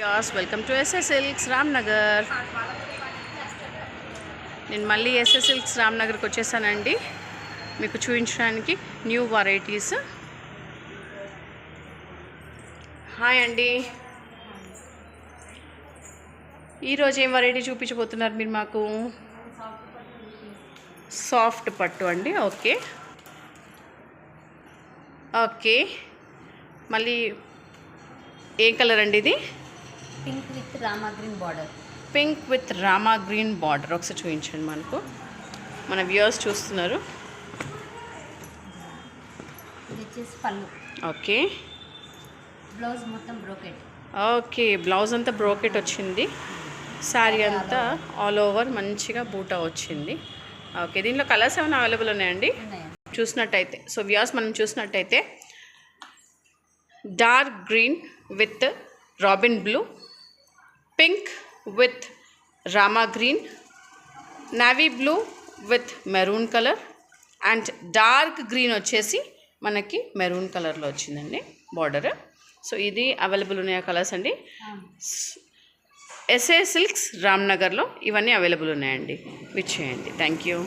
As welcome to SS silks Ramnagar. నేను మళ్ళీ SS silks రామ్నగర్కి వచ్చేసానండి మీకు చూపించడానికి న్యూ వెరైటీస్. హాయ్ అండి, ఈరోజు ఏం వెరైటీ చూపించబోతున్నారు మీరు మాకు? సాఫ్ట్ పట్టు అండి. ఓకే ఓకే, మళ్ళీ ఏ కలర్ అండి ఇది? Pink with Rama green border. Pink with Rama green border. ఒకసారి చూపించండి, మనకు మన వ్యూవర్స్ చూస్తున్నారు. ఇది వచ్చేసి పళ్ళు. ఓకే, బ్లౌజ్ మొత్తం బ్రోకెట్. ఓకే, బ్లౌజ్ అంతా బ్రోకెట్ వచ్చింది, శారీ అంతా ఆల్ ఓవర్ మంచిగా బూటా వచ్చింది. ఓకే, దీంట్లో కలర్స్ ఏమైనా అవైలబుల్ ఉన్నాయండి? చూసినట్టయితే సో వ్యూవర్స్ మనం చూసినట్టయితే dark green with robin blue, pink with Rama green, navy blue with maroon colour and dark green వచ్చేసి మనకి మెరూన్ కలర్లో వచ్చిందండి బార్డర్. సో ఇది అవైలబుల్ ఉన్నాయి కలర్స్ అండి. ఎస్ఏ సిల్క్స్ రామ్నగర్లో ఇవన్నీ అవైలబుల్ ఉన్నాయండి, విచ్ చేయండి. Thank you.